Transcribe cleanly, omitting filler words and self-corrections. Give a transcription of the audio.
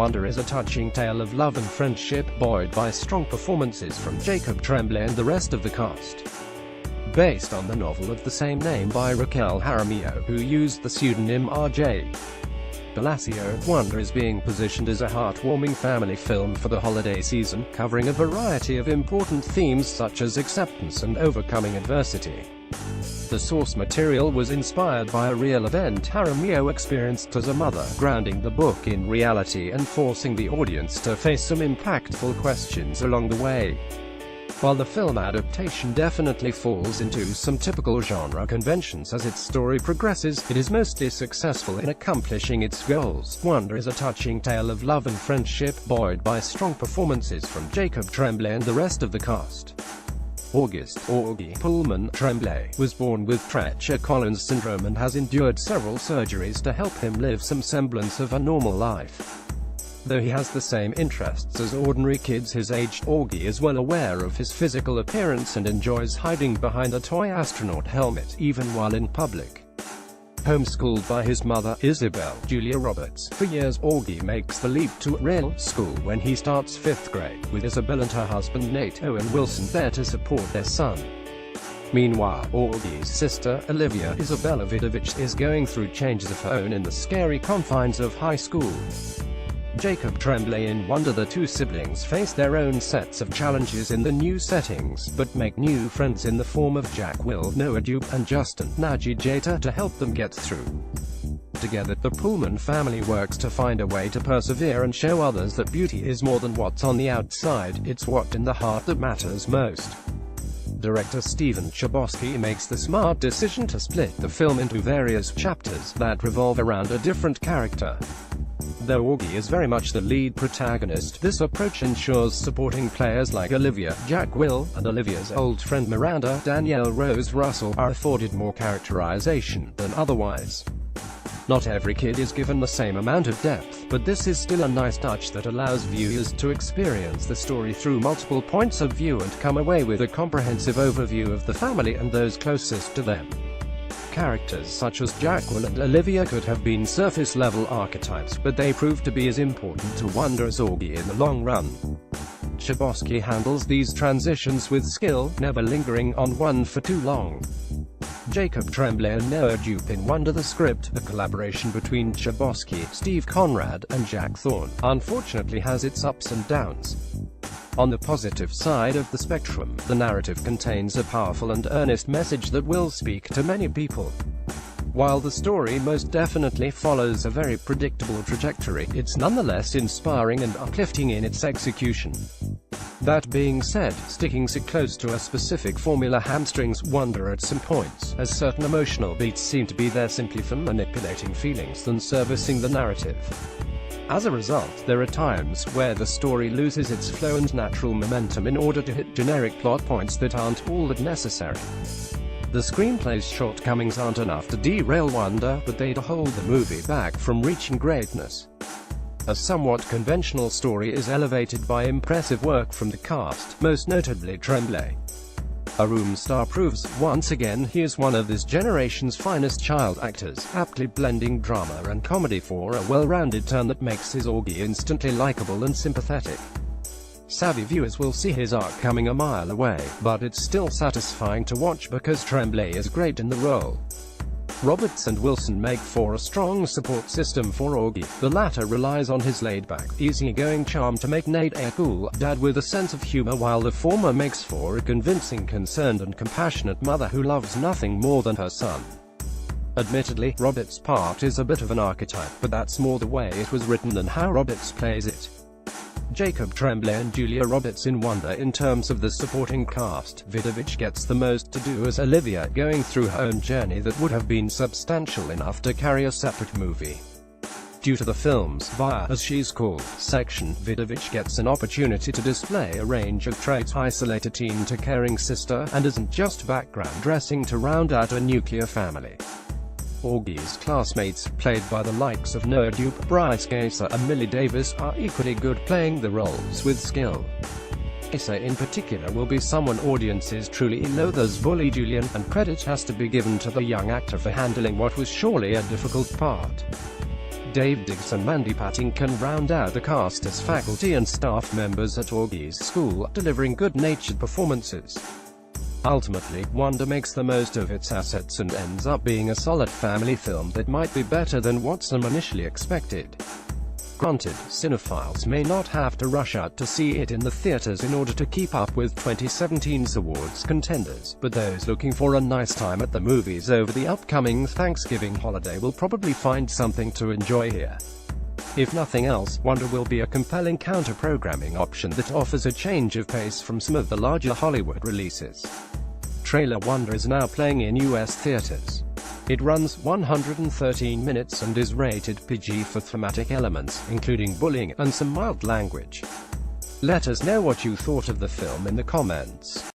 Wonder is a touching tale of love and friendship, buoyed by strong performances from Jacob Tremblay and the rest of the cast. Based on the novel of the same name by Raquel Jaramillo, who used the pseudonym R.J. Palacio, Wonder is being positioned as a heartwarming family film for the holiday season, covering a variety of important themes such as acceptance and overcoming adversity. The source material was inspired by a real event Jaramillo experienced as a mother, grounding the book in reality and forcing the audience to face some impactful questions along the way. While the film adaptation definitely falls into some typical genre conventions as its story progresses, it is mostly successful in accomplishing its goals. Wonder is a touching tale of love and friendship, buoyed by strong performances from Jacob Tremblay and the rest of the cast. August "Augie" Pullman Tremblay was born with Treacher-Collins syndrome and has endured several surgeries to help him live some semblance of a normal life. Though he has the same interests as ordinary kids his age, Augie is well aware of his physical appearance and enjoys hiding behind a toy astronaut helmet, even while in public. Homeschooled by his mother, Isabel Julia Roberts, for years Augie makes the leap to real school when he starts 5th grade, with Isabel and her husband Nate Owen Wilson there to support their son. Meanwhile, Augie's sister, Olivia Isabella Vidovich, is going through changes of her own in the scary confines of high school. Jacob Tremblay in Wonder. The two siblings face their own sets of challenges in the new settings, but make new friends in the form of Jack, Will, Noah Dupe, and Justin Najee Jata to help them get through. Together, the Pullman family works to find a way to persevere and show others that beauty is more than what's on the outside, it's what's in the heart that matters most. Director Stephen Chbosky makes the smart decision to split the film into various chapters that revolve around a different character. Though Augie is very much the lead protagonist, this approach ensures supporting players like Olivia, Jack, Will, and Olivia's old friend Miranda, Danielle Rose Russell, are afforded more characterization than otherwise. Not every kid is given the same amount of depth, but this is still a nice touch that allows viewers to experience the story through multiple points of view and come away with a comprehensive overview of the family and those closest to them. Characters such as Jack, Will, and Olivia could have been surface-level archetypes, but they proved to be as important to Wonder as Augie in the long run. Chbosky handles these transitions with skill, never lingering on one for too long. Jacob Tremblay and Noah Dupe in Wonder. The script, a collaboration between Chbosky, Steve Conrad, and Jack Thorne, unfortunately has its ups and downs. On the positive side of the spectrum, the narrative contains a powerful and earnest message that will speak to many people. While the story most definitely follows a very predictable trajectory, it's nonetheless inspiring and uplifting in its execution. That being said, sticking so close to a specific formula hamstrings Wonder at some points, as certain emotional beats seem to be there simply for manipulating feelings than servicing the narrative. As a result, there are times where the story loses its flow and natural momentum in order to hit generic plot points that aren't all that necessary. The screenplay's shortcomings aren't enough to derail Wonder, but they hold the movie back from reaching greatness. A somewhat conventional story is elevated by impressive work from the cast, most notably Tremblay. A room star proves, once again, he is one of this generation's finest child actors, aptly blending drama and comedy for a well-rounded turn that makes his Augie instantly likable and sympathetic. Savvy viewers will see his arc coming a mile away, but it's still satisfying to watch because Tremblay is great in the role. Roberts and Wilson make for a strong support system for Augie. The latter relies on his laid-back, easygoing charm to make Nate a cool dad with a sense of humor, while the former makes for a convincing, concerned and compassionate mother who loves nothing more than her son. Admittedly, Roberts' part is a bit of an archetype, but that's more the way it was written than how Roberts plays it. Jacob Tremblay and Julia Roberts in Wonder. In terms of the supporting cast, Vidovich gets the most to do as Olivia, going through her own journey that would have been substantial enough to carry a separate movie. Due to the film's "Via," as she's called, section, Vidovich gets an opportunity to display a range of traits, isolate a teen to caring sister, and isn't just background dressing to round out a nuclear family. Augie's classmates, played by the likes of Noah Dupe, Bryce Gaser, and Millie Davis, are equally good, playing the roles with skill. Gaser in particular will be someone audiences truly loathe as Bully Julian, and credit has to be given to the young actor for handling what was surely a difficult part. Dave Diggs and Mandy Patinkin round out the cast as faculty and staff members at Augie's school, delivering good-natured performances. Ultimately, Wonder makes the most of its assets and ends up being a solid family film that might be better than what some initially expected. Granted, cinephiles may not have to rush out to see it in the theaters in order to keep up with 2017's awards contenders, but those looking for a nice time at the movies over the upcoming Thanksgiving holiday will probably find something to enjoy here. If nothing else, Wonder will be a compelling counter-programming option that offers a change of pace from some of the larger Hollywood releases. Trailer Wonder is now playing in US theaters. It runs 113 minutes and is rated PG for thematic elements, including bullying, and some mild language. Let us know what you thought of the film in the comments.